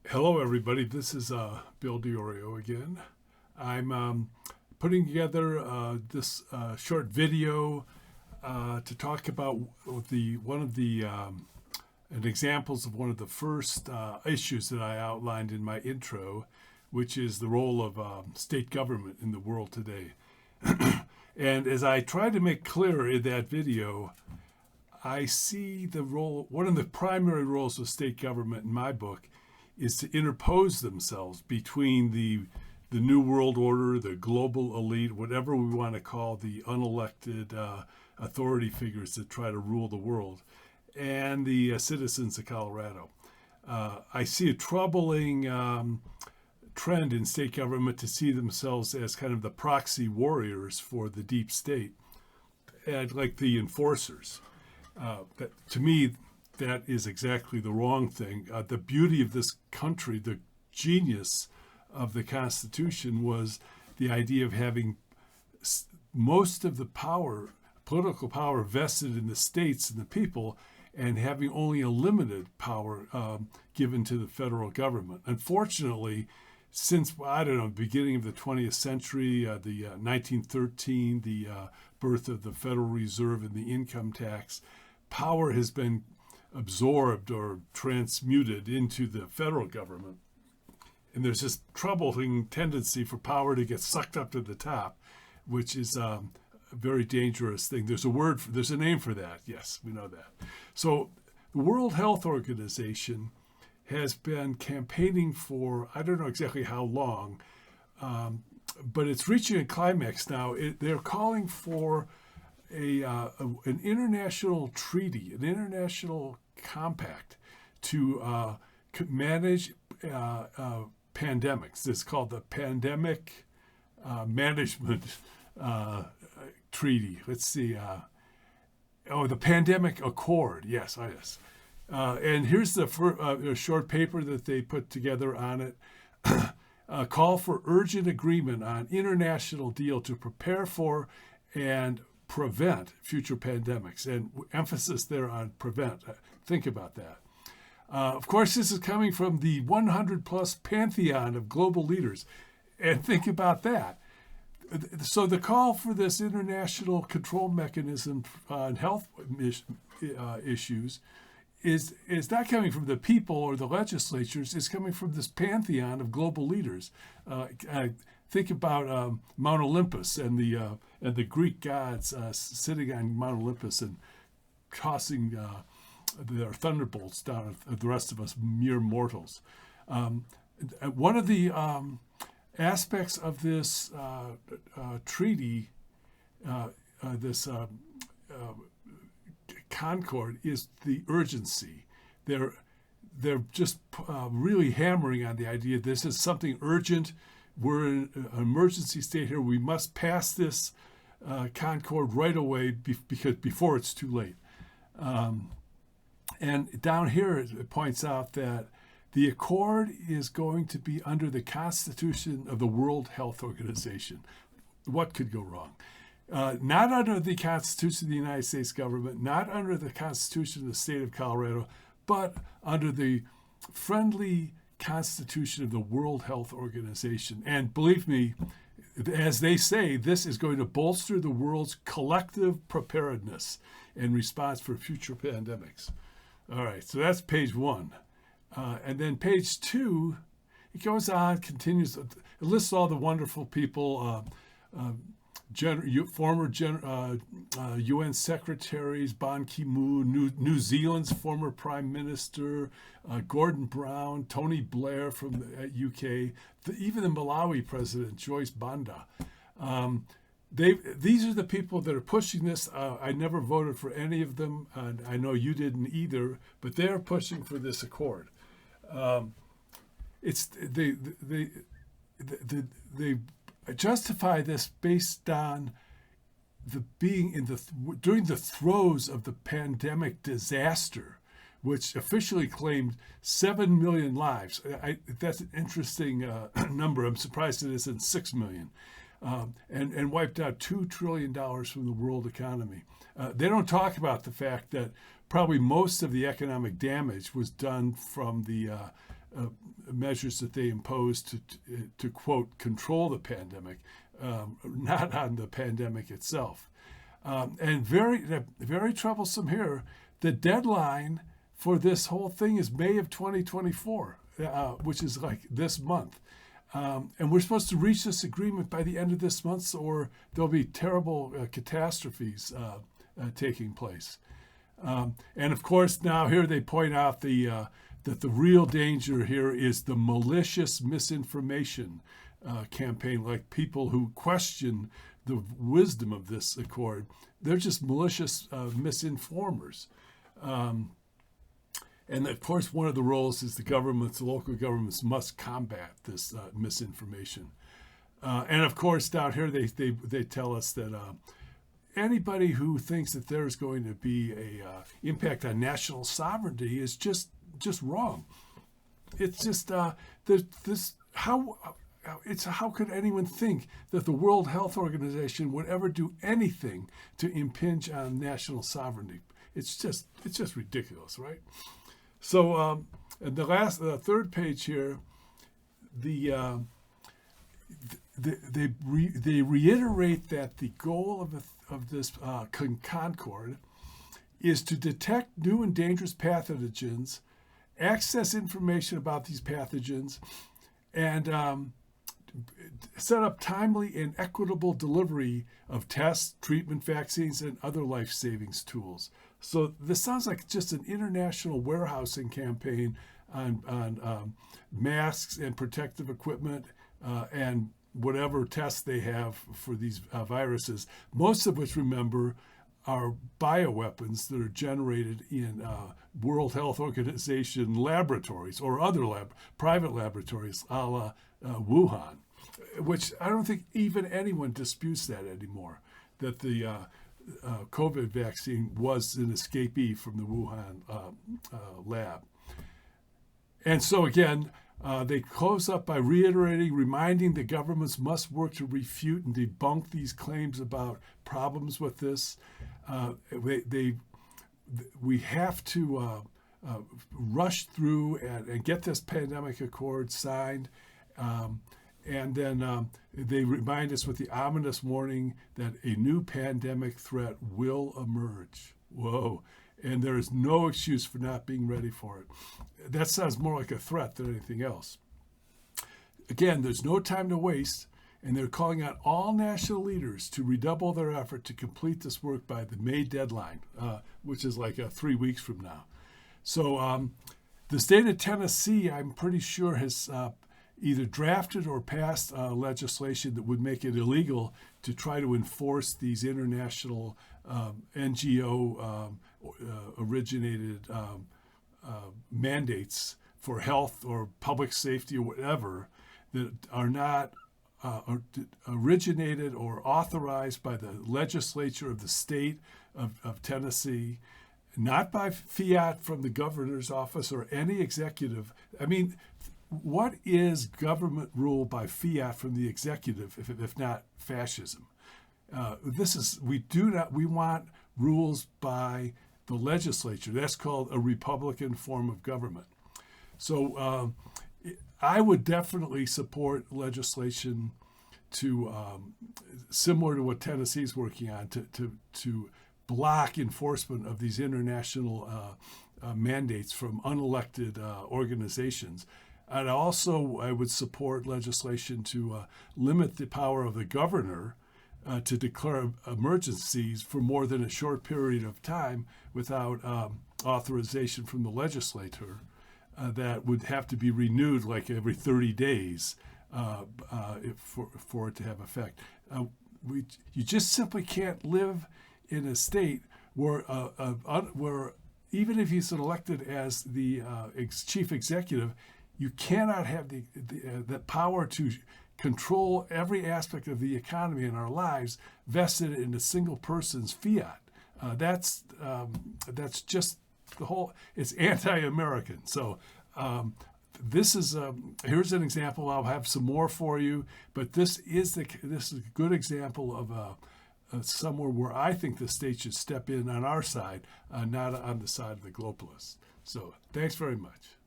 Hello, everybody. This is Bill DiOrio again. I'm putting together this short video to talk about one of the and examples of one of the first issues that I outlined in my intro, which is the role of state government in the world today. And as I try to make clear in that video, I see the role, one of the primary roles of state government in my book is to interpose themselves between the New World Order, the global elite, whatever we want to call the unelected authority figures that try to rule the world, and the citizens of Colorado. I see a troubling trend in state government to see themselves as kind of the proxy warriors for the deep state, and like the enforcers. To me, that is exactly the wrong thing. The beauty of this country, the genius of the Constitution, was the idea of having most of the power, political power, vested in the states and the people, and having only a limited power given to the federal government. Unfortunately, since, I don't know, the beginning of the 20th century, the 1913, the birth of the Federal Reserve and the income tax, power has been absorbed or transmuted into the federal government. And there's this troubling tendency for power to get sucked up to the top, which is a very dangerous thing. There's a name for that. Yes, we know that. So the World Health Organization has been campaigning for, I don't know exactly how long, but it's reaching a climax now. They're calling for an international treaty, an international compact to manage pandemics. It's called the Pandemic Management Treaty. Let's see. The Pandemic Accord. Yes, yes. And here's the short paper that they put together on it. A call for urgent agreement on international deal to prepare for and prevent future pandemics, and emphasis there on prevent. Think about that. Of course, this is coming from the 100 plus pantheon of global leaders, and think about that. So the call for this international control mechanism on health issues is not coming from the people or the legislatures. It's coming from this pantheon of global leaders. Think about Mount Olympus and the Greek gods sitting on Mount Olympus and tossing their thunderbolts down at the rest of us mere mortals. One of the aspects of this treaty, this Concord, is the urgency. They're just really hammering on the idea this is something urgent. We're in an emergency state here. We must pass this Concord right away because before it's too late. And down here it points out that the accord is going to be under the Constitution of the World Health Organization. What could go wrong? Not under the Constitution of the United States government, not under the Constitution of the state of Colorado, but under the friendly Constitution of the World Health Organization. And believe me, as they say, this is going to bolster the world's collective preparedness in response for future pandemics. All right, so that's page one. And then page two, it goes on, continues, it lists all the wonderful people, former UN secretaries, Ban Ki-moon, New Zealand's former prime minister, Gordon Brown, Tony Blair from the UK, even the Malawi president, Joyce Banda. These are the people that are pushing this. I never voted for any of them, and I know you didn't either, but they're pushing for this accord. They justify this based on during the throes of the pandemic disaster, which officially claimed 7 million lives. That's an interesting number. I'm surprised it isn't 6 million. And wiped out $2 trillion from the world economy. They don't talk about the fact that probably most of the economic damage was done from the measures that they impose to quote control the pandemic, not on the pandemic itself. And very troublesome here. The deadline for this whole thing is May of 2024, which is like this month. And we're supposed to reach this agreement by the end of this month, or there'll be terrible catastrophes taking place. And of course, now here they point out that the real danger here is the malicious misinformation campaign, like people who question the wisdom of this accord. They're just malicious misinformers. And of course, one of the roles is the local governments must combat this misinformation. And of course, down here they tell us that anybody who thinks that there's going to be a impact on national sovereignty is just wrong. It's just how could anyone think that the World Health Organization would ever do anything to impinge on national sovereignty? It's just ridiculous, right? So, and the third page here, they reiterate that the goal of this Concord is to detect new and dangerous pathogens, access information about these pathogens, and set up timely and equitable delivery of tests, treatment, vaccines, and other life savings tools. So this sounds like just an international warehousing campaign on masks and protective equipment and whatever tests they have for these viruses, most of which, remember, are bioweapons that are generated in World Health Organization laboratories or other private laboratories a la Wuhan, which I don't think even anyone disputes that anymore, that the COVID vaccine was an escapee from the Wuhan lab. And so again, they close up by reminding the governments must work to refute and debunk these claims about problems with this. We have to rush through and get this pandemic accord signed. And then they remind us with the ominous warning that a new pandemic threat will emerge. Whoa. And there is no excuse for not being ready for it. That sounds more like a threat than anything else. Again, there's no time to waste, and they're calling on all national leaders to redouble their effort to complete this work by the May deadline, which is like 3 weeks from now. So the state of Tennessee, I'm pretty sure, has either drafted or passed legislation that would make it illegal to try to enforce these international NGO originated mandates for health or public safety or whatever that are not originated or authorized by the legislature of the state of Tennessee, not by fiat from the governor's office or any executive. I mean, what is government rule by fiat from the executive if not fascism? We want rules by the legislature. That's called a Republican form of government. So I would definitely support legislation to similar to what Tennessee's working on to block enforcement of these international mandates from unelected organizations. And also, I would support legislation to limit the power of the governor to declare emergencies for more than a short period of time without authorization from the legislature. That would have to be renewed like every 30 days for it to have effect. You just simply can't live in a state where even if he's elected as the chief executive, you cannot have the power to control every aspect of the economy in our lives vested in a single person's fiat. That's just the whole. It's anti-American. So this is here's an example. I'll have some more for you, but this is a good example of somewhere where I think the state should step in on our side, not on the side of the globalists. So thanks very much.